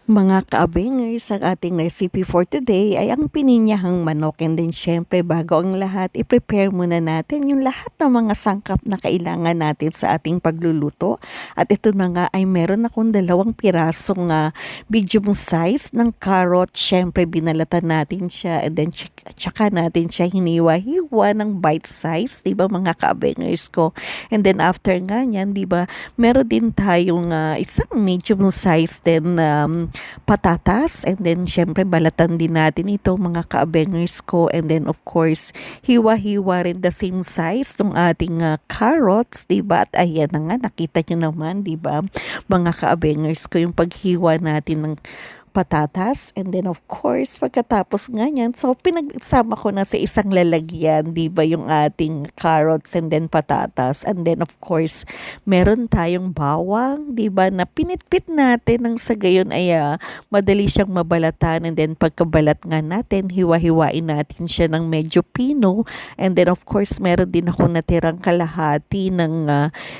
Mga ka-abengers, ang ating recipe for today ay ang pininyahang manok. And then syempre bago ang lahat, i-prepare muna natin yung lahat ng mga sangkap na kailangan natin sa ating pagluluto. At ito na nga ay meron akong 2 pirasong medium size ng carrot. Syempre binalatan natin siya and then tsaka natin siya hiniwa-hiwa ng bite size, 'di ba mga ka-abengers ko? And then after nga niyan, 'di ba, meron din tayong isang medium size din patatas, and then syempre balatan din natin ito mga ka-abengers ko, and then of course hiwa-hiwa rin the same size ng ating carrots, diba? At ayan na nga, nakita nyo naman, diba mga ka-abengers ko, yung paghiwa natin ng patatas, and then of course pagkatapos nga niyan, so pinagsama ko na sa isang lalagyan, di ba, yung ating carrots and then patatas, and then of course meron tayong bawang, di ba, na pinitpit natin nang sa gayon ay madali siyang mabalatan, and then pagkabalat nga natin, hiwa-hiwain natin siya ng medyo pino, and then of course meron din ako natirang kalahati ng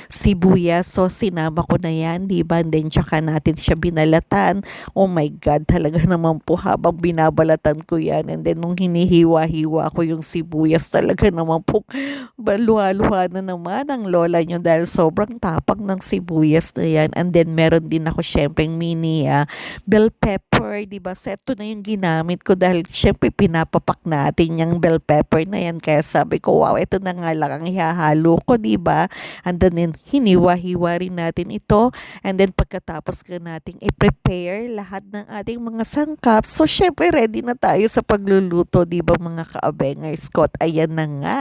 sibuyas, so sinama ko na yan, di ba, and then tsaka natin siya binalatan. Oh my God, talaga naman po habang binabalatan ko yan, and then nung hinihiwa-hiwa ko yung sibuyas, talaga naman po luha-luha na naman ang lola nyo dahil sobrang tapang ng sibuyas na yan. And then meron din ako syempre mini bell pepper, di ba? So ito na yung ginamit ko dahil syempre pinapapak natin yung bell pepper na yan, kaya sabi ko wow, ito na nga lang ang ihahalo ko, di ba? And then hiniwa-hiwa rin natin ito, and then pagkatapos ka nating i-prepare lahat ng ating mga sangkap, so syempre ready na tayo sa pagluluto, di ba mga ka-abengers ko? At ayan na nga,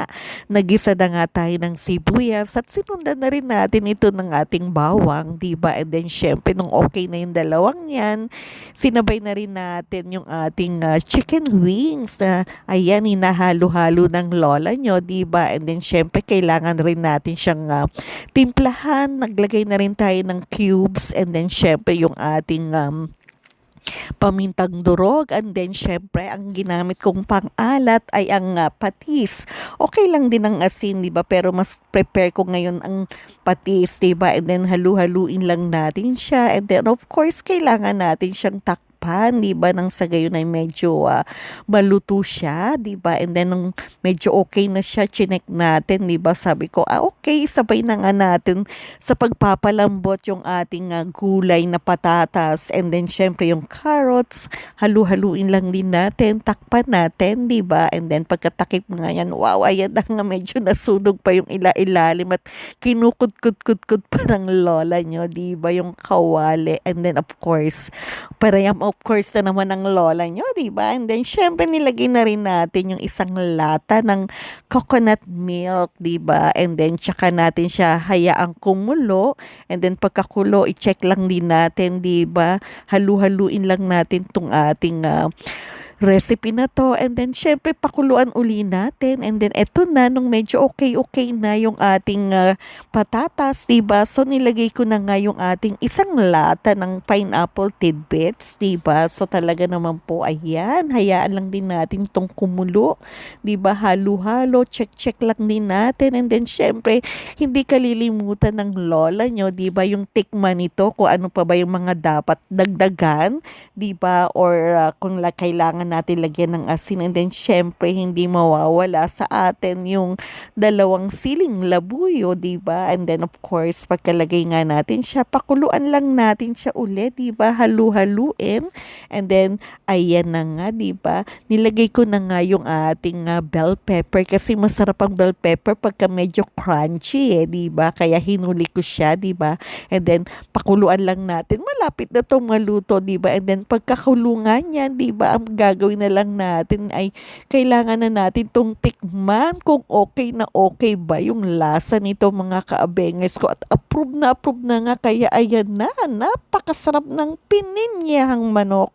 nagisa na nga tayo ng sibuyas at sinundan na rin natin ito ng ating bawang, di ba? And then syempre nung okay na yung dalawang yan, sinabay na rin natin yung ating chicken wings na ayan, hinahalo-halo ng lola nyo, di ba? And then syempre kailangan rin natin siyang timplahan, naglagay na rin tayo ng cubes, and then syempre yung ating pamintang durog, and then syempre ang ginamit kong pang-alat ay ang patis. Okay lang din ang asin, 'di ba? Pero mas prepare ko ngayon ang patis, 'di ba? And then halu-haluin lang natin siya, and then of course kailangan natin siyang takpan, 'di ba? Nang sa gayon ay medyo maluto siya, 'di ba? And then nung medyo okay na siya, chinek natin, 'di ba? Sabi ko, okay, sabay na nga natin sa pagpapalambot yung ating gulay na patatas, and then syempre yung carrots, halu-haluin lang din natin, takpan natin, di ba? And then pagkatakip nga yan, wow, ayan na nga, medyo nasunog pa yung ilalim at kinukut-kut-kut-kut pa ng lola nyo, di ba? Yung kawali, and then of course, parang of course na naman ng lola nyo, di ba? And then syempre nilagay na rin natin yung isang lata ng coconut milk, di ba? And then tsaka natin siya hayaang kumulo, and then pagkakulo, i-check lang din natin, di ba? Halu-haluin lang natin tong ating recipe na to, and then syempre pakuluan uli natin, and then eto na, nung medyo okay na yung ating patatas, diba? So nilagay ko na nga yung ating isang lata ng pineapple tidbits, diba? So talaga naman po, ayan, hayaan lang din natin tong kumulo, diba? Halo-halo, check lang din natin, and then syempre hindi kalilimutan ng lola nyo, diba, yung tikman nito, kung ano pa ba yung mga dapat dagdagan, 'di ba? Or kung kailangan natin lagyan ng asin, and then syempre hindi mawawala sa atin yung 2 siling labuyo, 'di ba? And then of course, pagkalagay nga natin siya, pakuluan lang natin siya ulit, 'di ba? Halu-haluin. And then ayan na nga, 'di ba? Nilagay ko na nga yung ating bell pepper, kasi masarap ang bell pepper pagka medyo crunchy, 'di ba? Kaya hinuli ko siya, 'di ba? And then pakuluan lang natin, malapit na 'tong maluto, 'di ba? And then pagkakulungan niyan, 'di ba, ang gagawin na lang natin ay kailangan na natin tong tikman kung okay ba yung lasa nito mga ka-abengers ko, at approve na nga, kaya ayan na, napakasarap ng pininyahang manok.